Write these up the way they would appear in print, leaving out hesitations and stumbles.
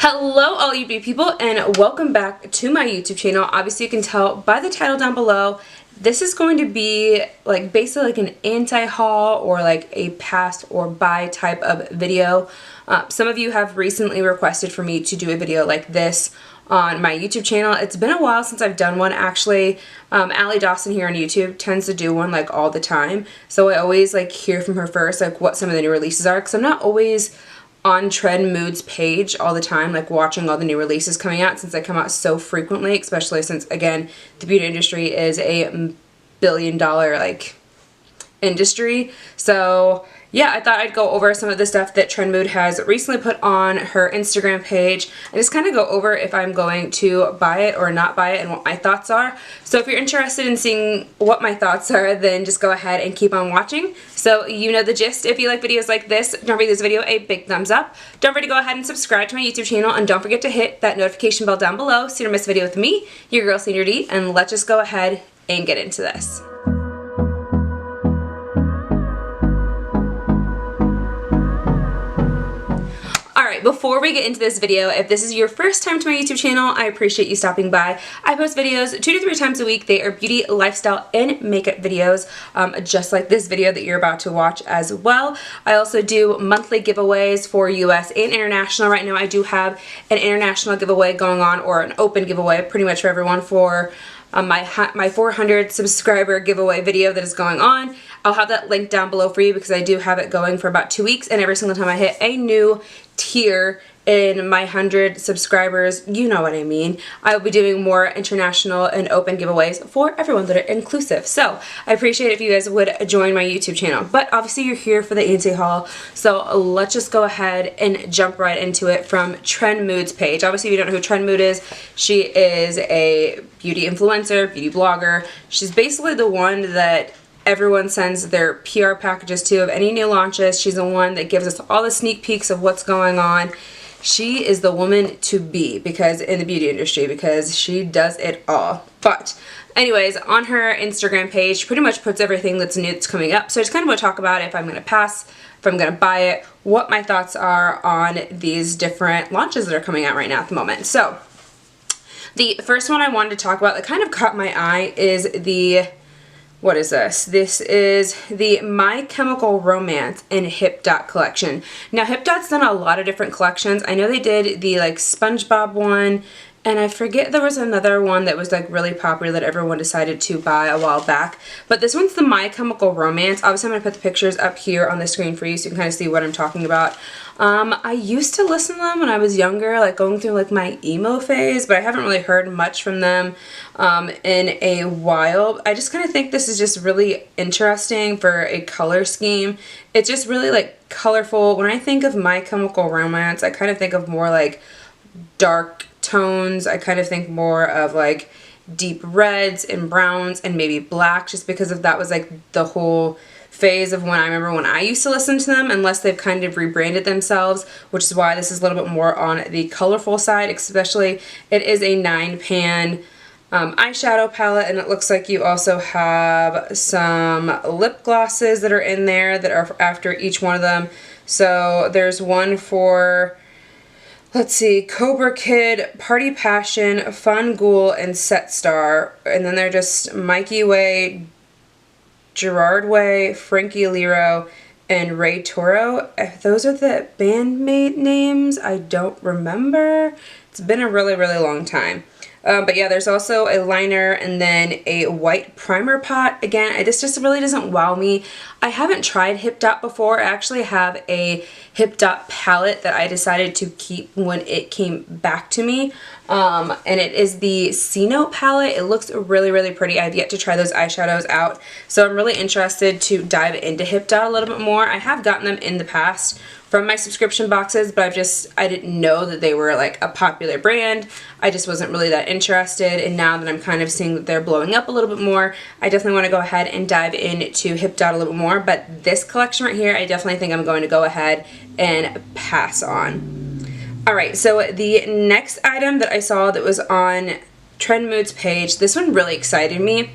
Hello all you beauty people and welcome back to my YouTube channel. Obviously you can tell by the title down below, this is going to be like basically like an anti-haul or like a pass or buy type of video. Some of you have recently requested for me to do a video like this on my YouTube channel. It's been a while since I've done one actually. Allie Dawson here on YouTube tends to do one like all the time. So I always like hear from her first like what some of the new releases are, because I'm not always on TRENDMOOD's page all the time, like watching all the new releases coming out, since they come out so frequently, especially since, again, the beauty industry is a billion-dollar like industry. So yeah, I thought I'd go over some of the stuff that TRENDMOOD has recently put on her Instagram page and just kind of go over if I'm going to buy it or not buy it and what my thoughts are. So if you're interested in seeing what my thoughts are, then just go ahead and keep on watching. So you know the gist. If you like videos like this, don't forget to give this video a big thumbs up. Don't forget to go ahead and subscribe to my YouTube channel, and don't forget to hit that notification bell down below so you don't miss a video with me, your girl Sandra D, and let's just go ahead and get into this. Alright, before we get into this video, if this is your first time to my YouTube channel, I appreciate you stopping by. I post videos 2 to 3 times a week. They are beauty, lifestyle, and makeup videos, just like this video that you're about to watch as well. I also do monthly giveaways for US and international. Right now I do have an international giveaway going on, or an open giveaway pretty much for everyone, for my 400 subscriber giveaway video that is going on. I'll have that link down below for you because I do have it going for about 2 weeks, and every single time I hit a new tier in my 100 subscribers, you know what I mean, I will be doing more international and open giveaways for everyone that are inclusive. So I appreciate if you guys would join my YouTube channel. But obviously you're here for the anti-haul, so let's just go ahead and jump right into it from TRENDMOOD's page. Obviously if you don't know who TRENDMOOD is, she is a beauty influencer, beauty blogger. She's basically the one that everyone sends their PR packages to of any new launches. She's the one that gives us all the sneak peeks of what's going on. She is the woman to be because in the beauty industry, because she does it all. But anyways, on her Instagram page, she pretty much puts everything that's new that's coming up. So I just kind of want to talk about if I'm going to pass, if I'm going to buy it, what my thoughts are on these different launches that are coming out right now at the moment. So the first one I wanted to talk about that kind of caught my eye is the, what is this? This is the My Chemical Romance in Hip Dot collection. Now Hip Dot's done a lot of different collections. I know they did the like SpongeBob one, and I forget there was another one that was like really popular that everyone decided to buy a while back. But this one's the My Chemical Romance. Obviously I'm going to put the pictures up here on the screen for you so you can kind of see what I'm talking about. I used to listen to them when I was younger, like going through like my emo phase, but I haven't really heard much from them in a while. I just kind of think this is just really interesting for a color scheme. It's just really like colorful. When I think of My Chemical Romance, I kind of think of more like dark tones. I kind of think more of like deep reds and browns and maybe black, just because of that was like the whole phase of when I remember when I used to listen to them, unless they've kind of rebranded themselves, which is why this is a little bit more on the colorful side. Especially it is a 9-pan eyeshadow palette, and it looks like you also have some lip glosses that are in there that are after each one of them. So there's one for, let's see, Cobra Kid, Party Passion, Fun Ghoul, and Set Star. And then they're just Mikey Way, Gerard Way, Frankie Lero, and Ray Toro. If those are the bandmate names, I don't remember. It's been a really, really long time. But yeah, there's also a liner and then a white primer pot. Again, this just really doesn't wow me. I haven't tried Hip Dot before. I actually have a Hip Dot palette that I decided to keep when it came back to me. And it is the C-Note palette. It looks really, really pretty. I've yet to try those eyeshadows out. So I'm really interested to dive into Hip Dot a little bit more. I have gotten them in the past from my subscription boxes, but I didn't know that they were like a popular brand. I just wasn't really that interested, and now that I'm kind of seeing that they're blowing up a little bit more, I definitely want to go ahead and dive into Hip Dot a little bit more. But this collection right here, I definitely think I'm going to go ahead and pass on. Alright, so the next item that I saw that was on TRENDMOOD's page, this one really excited me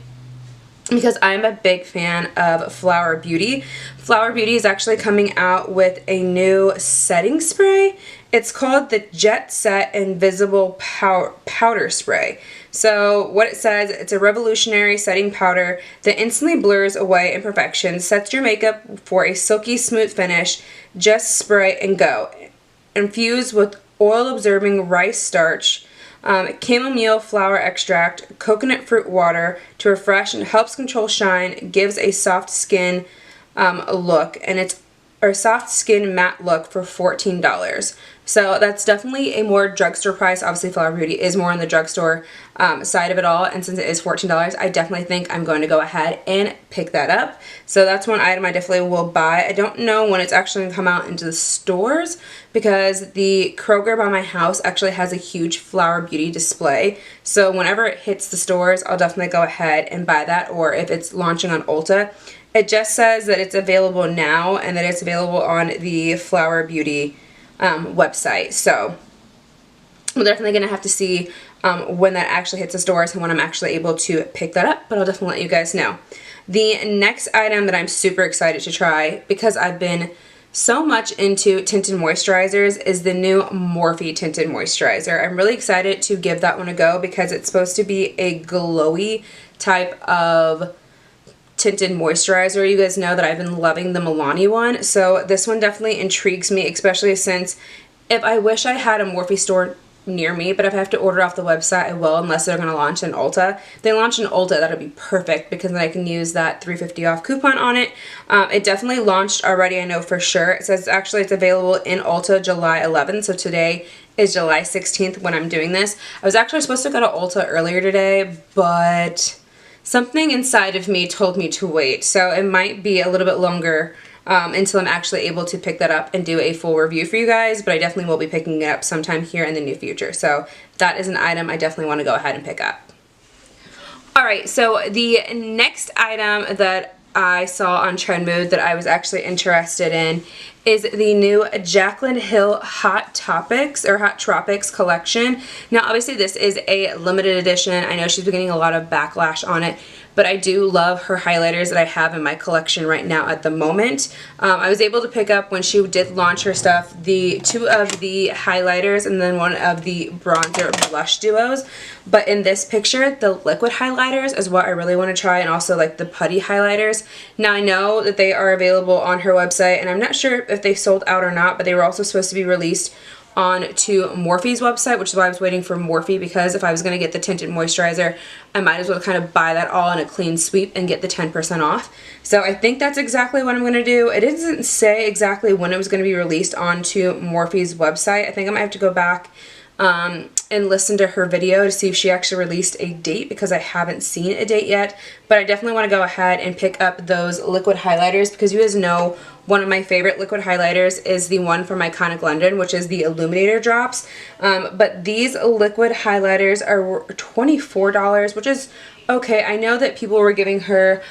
because I'm a big fan of Flower Beauty. Flower Beauty is actually coming out with a new setting spray. It's called the Jet Set Invisible Powder Spray. So what it says, it's a revolutionary setting powder that instantly blurs away imperfections, sets your makeup for a silky smooth finish. Just spray and go. Infused with oil-absorbing rice starch, chamomile flower extract, coconut fruit water to refresh and helps control shine, gives a soft skin look, and it's or soft skin matte look for $14. So that's definitely a more drugstore price. Obviously Flower Beauty is more on the drugstore side of it all, and since it is $14, I definitely think I'm going to go ahead and pick that up. So that's one item I definitely will buy. I don't know when it's actually going to come out into the stores because the Kroger by my house actually has a huge Flower Beauty display. So whenever it hits the stores, I'll definitely go ahead and buy that, or if it's launching on Ulta. It just says that it's available now and that it's available on the Flower Beauty website. So we're definitely going to have to see when that actually hits the stores and when I'm actually able to pick that up, but I'll definitely let you guys know. The next item that I'm super excited to try, because I've been so much into tinted moisturizers, is the new Morphe tinted moisturizer. I'm really excited to give that one a go because it's supposed to be a glowy type of tinted moisturizer. You guys know that I've been loving the Milani one, so this one definitely intrigues me, especially since if I wish I had a Morphe store near me, but if I have to order off the website, I will, unless they're going to launch in Ulta. If they launch in Ulta, that'll be perfect because then I can use that $3.50 off coupon on it. It definitely launched already, I know for sure. It says actually it's available in Ulta July 11th, so today is July 16th when I'm doing this. I was actually supposed to go to Ulta earlier today, but something inside of me told me to wait, so it might be a little bit longer until I'm actually able to pick that up and do a full review for you guys, but I definitely will be picking it up sometime here in the near future. So that is an item I definitely want to go ahead and pick up. Alright, so the next item that I saw on TRENDMOOD that I was actually interested in is the new Jaclyn Hill Hot Tropics collection. Now obviously this is a limited edition. I know she's been getting a lot of backlash on it, but I do love her highlighters that I have in my collection right now at the moment. I was able to pick up when she did launch her stuff, the two of the highlighters and then one of the bronzer blush duos. But in this picture, the liquid highlighters is what I really want to try, and also like the putty highlighters. Now I know that they are available on her website, and I'm not sure if they sold out or not, but they were also supposed to be released on to Morphe's website, which is why I was waiting for Morphe, because if I was going to get the tinted moisturizer, I might as well kind of buy that all in a clean sweep and get the 10% off. So I think that's exactly what I'm going to do. It doesn't say exactly when it was going to be released onto Morphe's website. I think I might have to go back and listen to her video to see if she actually released a date, because I haven't seen a date yet. But I definitely want to go ahead and pick up those liquid highlighters, because you guys know one of my favorite liquid highlighters is the one from Iconic London, which is the Illuminator drops. But these liquid highlighters are $24, which is okay. I know that people were giving her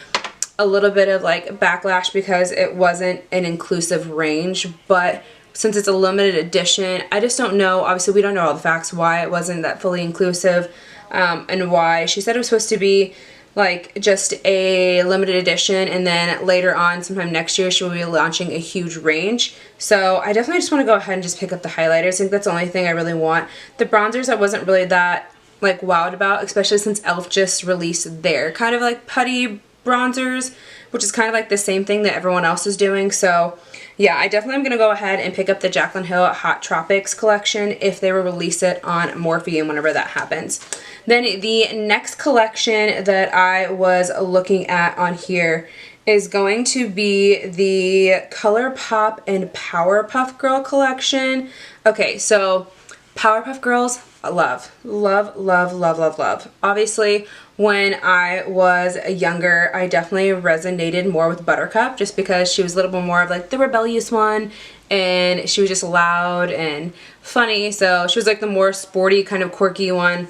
a little bit of like backlash because it wasn't an inclusive range, but since it's a limited edition, I just don't know. Obviously, we don't know all the facts why it wasn't that fully inclusive, and why. She said it was supposed to be like just a limited edition, and then later on, sometime next year, she will be launching a huge range. So I definitely just want to go ahead and just pick up the highlighters. I think that's the only thing I really want. The bronzers I wasn't really that like wowed about, especially since e.l.f. just released their kind of like putty bronzers, which is kind of like the same thing that everyone else is doing. So yeah, I definitely am going to go ahead and pick up the Jaclyn Hill Hot Tropics collection if they will release it on Morphe and whenever that happens. Then the next collection that I was looking at on here is going to be the Colourpop and Powerpuff Girl collection. Okay, so Powerpuff Girls, love, love, love, love, love, love. Obviously, when I was younger, I definitely resonated more with Buttercup, just because she was a little bit more of like the rebellious one, and she was just loud and funny. So she was like the more sporty, kind of quirky one.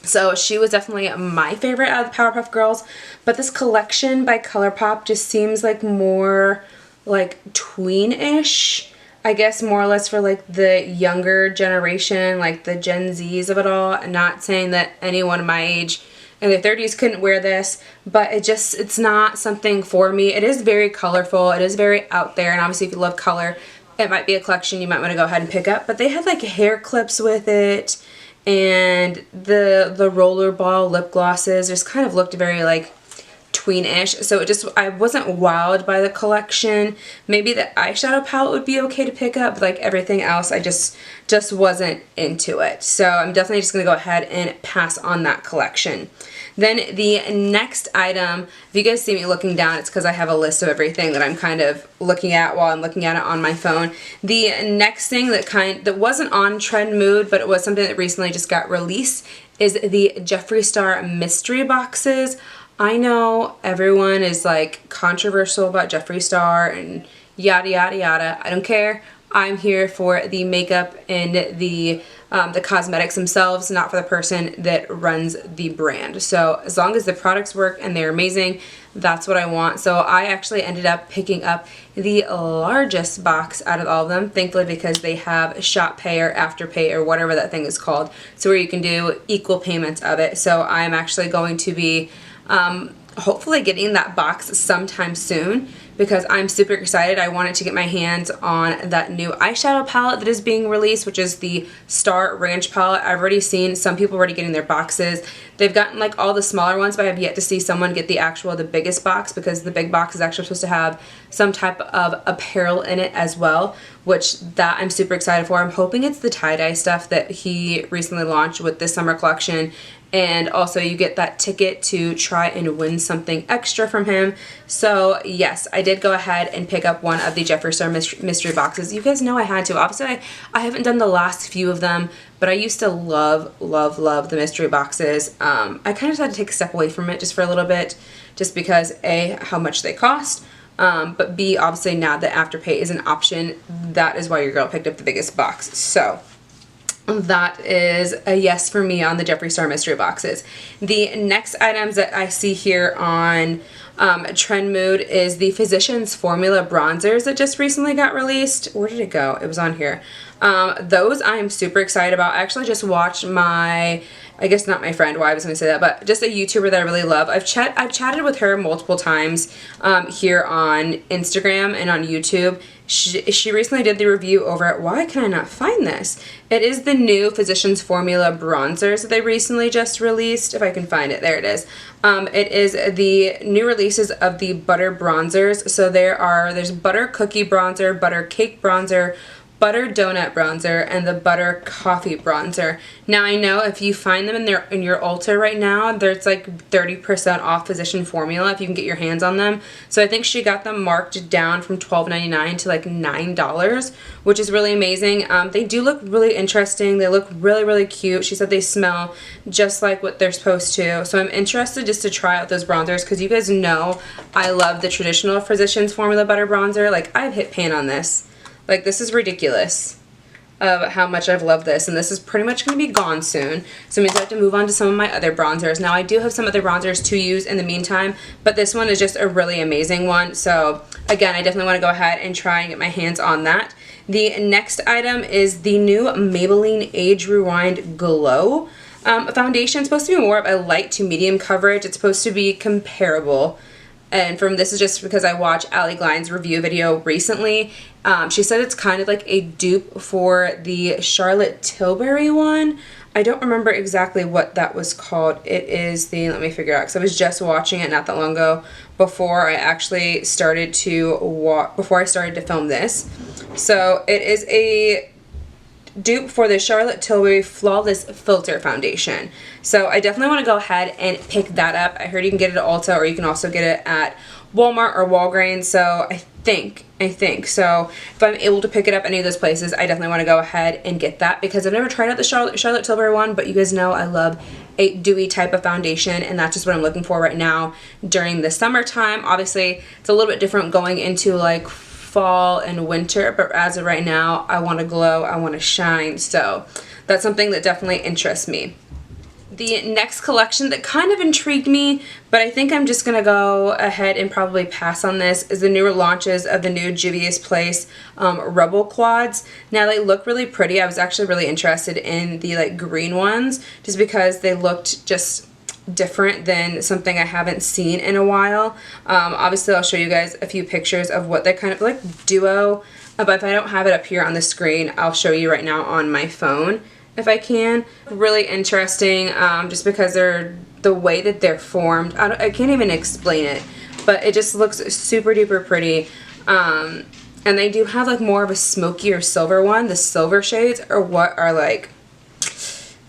So she was definitely my favorite out of the Powerpuff Girls. But this collection by Colourpop just seems like more like tween-ish. I guess more or less for like the younger generation, like the Gen Zs of it all. I'm not saying that anyone my age in their 30s couldn't wear this, but it's not something for me. It is very colorful, it is very out there, and obviously if you love color, it might be a collection you might want to go ahead and pick up. But they had like hair clips with it, and the rollerball lip glosses just kind of looked very like tweenish. So it just, I wasn't wowed by the collection. Maybe the eyeshadow palette would be okay to pick up, but like everything else I just wasn't into it. So I'm definitely just gonna go ahead and pass on that collection. Then the next item, if you guys see me looking down, it's because I have a list of everything that I'm kind of looking at while I'm looking at it on my phone. The next thing that wasn't on TRENDMOOD, but it was something that recently just got released, is the Jeffree Star mystery boxes. I know everyone is like controversial about Jeffree Star and yada yada yada. I don't care. I'm here for the makeup and the cosmetics themselves, not for the person that runs the brand. So as long as the products work and they're amazing, that's what I want. So I actually ended up picking up the largest box out of all of them, thankfully, because they have shop pay or afterpay or whatever that thing is called, so where you can do equal payments of it. So I'm actually going to be hopefully getting that box sometime soon, because I'm super excited. I wanted to get my hands on that new eyeshadow palette that is being released, which is the Star Ranch palette. I've already seen some people already getting their boxes. They've gotten like all the smaller ones, but I have yet to see someone get the biggest box, because the big box is actually supposed to have some type of apparel in it as well, which that I'm super excited for. I'm hoping it's the tie-dye stuff that he recently launched with this summer collection. And also you get that ticket to try and win something extra from him. So yes, I did go ahead and pick up one of the Jeffree Star mystery boxes. You guys know I had to. Obviously I haven't done the last few of them, but I used to love the mystery boxes. I kind of had to take a step away from it just for a little bit, just because A, how much they cost, but B, obviously now that Afterpay is an option, that is why your girl picked up the biggest box. So that is a yes for me on the Jeffree Star mystery boxes. The next items that I see here on TRENDMOOD is the Physicians Formula bronzers that just recently got released. Where did it go? It was on here. Those I am super excited about. I actually just watched I guess not my friend, why I was going to say that, but just a YouTuber that I really love. I've chatted with her multiple times here on Instagram and on YouTube. She recently did the review over at, why can I not find this? It is the new Physicians Formula bronzers that they recently just released. If I can find it, there it is. It is the new releases of the butter bronzers. So there's butter cookie bronzer, butter cake bronzer, butter donut bronzer, and the butter coffee bronzer. Now I know if you find them in your Ulta right now, there's like 30% off Physician Formula if you can get your hands on them. So I think she got them marked down from $12.99 to like $9, which is really amazing. They do look really interesting. They look really cute. She said they smell just like what they're supposed to. So I'm interested just to try out those bronzers, because you guys know I love the traditional Physicians Formula butter bronzer. Like, I've hit pan on this. Like, this is ridiculous of how much I've loved this, and this is pretty much going to be gone soon. So it means I have to move on to some of my other bronzers. Now, I do have some other bronzers to use in the meantime, but this one is just a really amazing one. So again, I definitely want to go ahead and try and get my hands on that. The next item is the new Maybelline Age Rewind Glow foundation. It's supposed to be more of a light to medium coverage. It's supposed to be comparable. And this is just because I watched Allie Glein's review video recently. She said it's kind of like a dupe for the Charlotte Tilbury one. I don't remember exactly what that was called. It is let me figure out, because I was just watching it not that long ago before I actually started to film this. So it is a dupe for the Charlotte Tilbury Flawless Filter Foundation. So I definitely want to go ahead and pick that up. I heard you can get it at Ulta, or you can also get it at Walmart or Walgreens. So I think so if I'm able to pick it up any of those places, I definitely want to go ahead and get that, because I've never tried out the Charlotte Tilbury one, but you guys know I love a dewy type of foundation, and that's just what I'm looking for right now during the summertime. Obviously it's a little bit different going into like fall and winter, but as of right now, I want to glow, I want to shine, so that's something that definitely interests me. The next collection that kind of intrigued me, but I think I'm just going to go ahead and probably pass on this, is the newer launches of the new Juvia's Place Rebel Quads. Now they look really pretty. I was actually really interested in the like green ones, just because they looked just different than something I haven't seen in a while. Obviously I'll show you guys a few pictures of what they kind of like duo but if I don't have it up here on the screen, I'll show you right now on my phone if I can. Really interesting, just because they're the way that they're formed. I can't even explain it, but it just looks super duper pretty. And they do have like more of a smokier silver one. The silver shades are what are like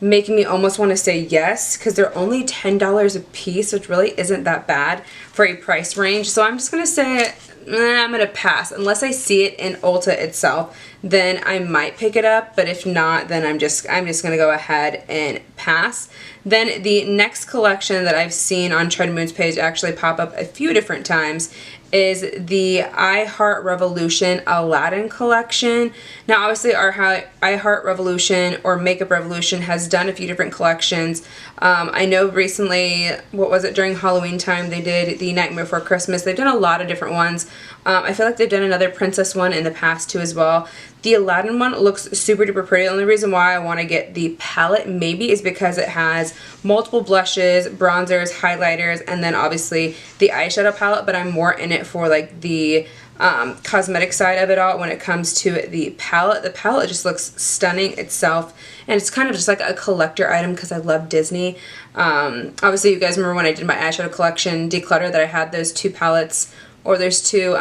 making me almost want to say yes, because they're only $10 a piece, which really isn't that bad for a price range. So I'm just gonna say I'm gonna pass. Unless I see it in Ulta itself, then I might pick it up, but if not, then I'm just gonna go ahead and pass. Then the next collection that I've seen on TRENDMOOD's page actually pop up a few different times is the I Heart Revolution Aladdin collection. Now obviously our I Heart Revolution or Makeup Revolution has done a few different collections. I know recently, what was it, during Halloween time, they did the Nightmare Before Christmas. They've done a lot of different ones. I feel like they've done another princess one in the past too as well. The Aladdin one looks super duper pretty. The only reason why I want to get the palette maybe is because it has multiple blushes, bronzers, highlighters, and then obviously the eyeshadow palette, but I'm more in it for like the cosmetic side of it all when it comes to the palette. The palette just looks stunning itself, and it's kind of just like a collector item because I love Disney. Obviously you guys remember when I did my eyeshadow collection Declutter that I had those two palettes, or there's two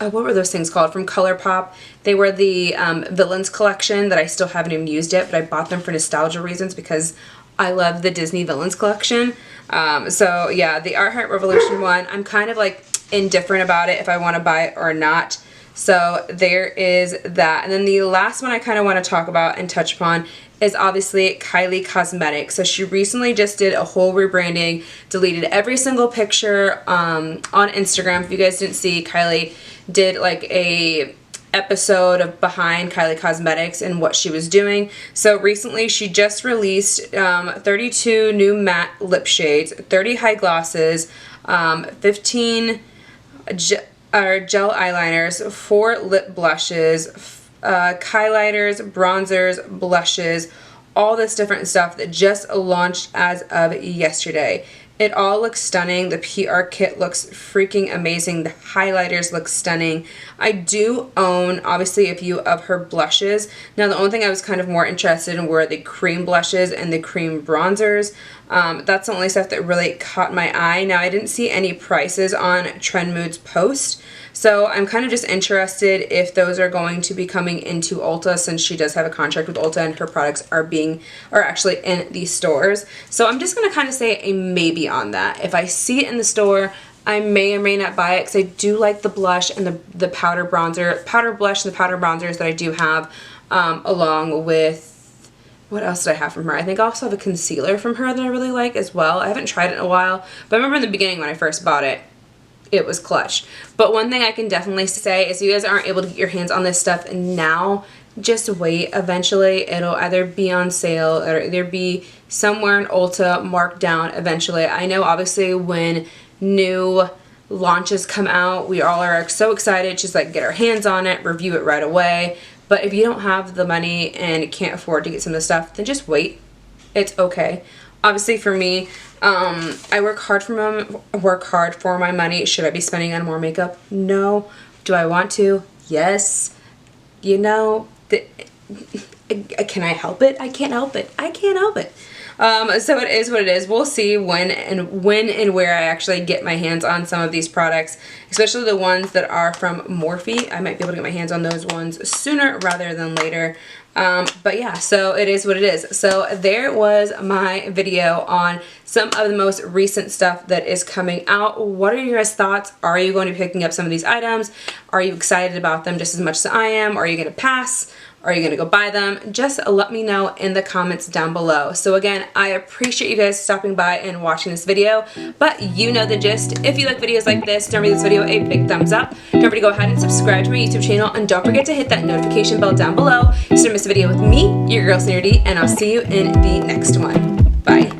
what were those things called, from Colourpop. They were the Villains collection that I still haven't even used yet, but I bought them for nostalgia reasons because I love the Disney Villains collection. So yeah, the I Heart Revolution one, I'm kind of like indifferent about it if I want to buy it or not. So there is that. And then the last one I kind of want to talk about and touch upon is obviously Kylie Cosmetics. So she recently just did a whole rebranding, deleted every single picture on Instagram. If you guys didn't see, Kylie did like a episode of behind Kylie Cosmetics and what she was doing. So recently she just released 32 new matte lip shades, 30 high glosses, 15 gel eyeliners, 4 lip blushes, highlighters, bronzers, blushes, all this different stuff that just launched as of yesterday. It all looks stunning. The PR kit looks freaking amazing. The highlighters look stunning. I do own, obviously, a few of her blushes. Now, the only thing I was kind of more interested in were the cream blushes and the cream bronzers. That's the only stuff that really caught my eye. Now, I didn't see any prices on TRENDMOOD's post, so I'm kind of just interested if those are going to be coming into Ulta, since she does have a contract with Ulta and her products are actually in the stores. So I'm just going to kind of say a maybe on that. If I see it in the store, I may or may not buy it because I do like the blush and the powder blush and the powder bronzers that I do have, along with, what else did I have from her? I think I also have a concealer from her that I really like as well. I haven't tried it in a while, but I remember in the beginning when I first bought it, it was clutch. But one thing I can definitely say is, if you guys aren't able to get your hands on this stuff now, just wait. Eventually it'll either be on sale or either be somewhere in Ulta marked down eventually. I know obviously when new launches come out, we all are so excited to just like get our hands on it, review it right away. But if you don't have the money and can't afford to get some of the stuff, then just wait. It's okay. Obviously for me, I work hard for my money. Should I be spending on more makeup? No. Do I want to? Yes. You know, can I help it? I can't help it. I can't help it. So it is what it is. We'll see when and where I actually get my hands on some of these products, especially the ones that are from Morphe. I might be able to get my hands on those ones sooner rather than later. But yeah, so it is what it is. So there was my video on some of the most recent stuff that is coming out. What are your guys' thoughts? Are you going to be picking up some of these items? Are you excited about them just as much as I am? Are you going to pass? Are you going to go buy them? Just let me know in the comments down below. So again, I appreciate you guys stopping by and watching this video, but you know the gist. If you like videos like this, don't forget to give this video a big thumbs up. Don't forget to go ahead and subscribe to my YouTube channel, and don't forget to hit that notification bell down below so you don't miss a video with me, your girl SANDRA, and I'll see you in the next one. Bye.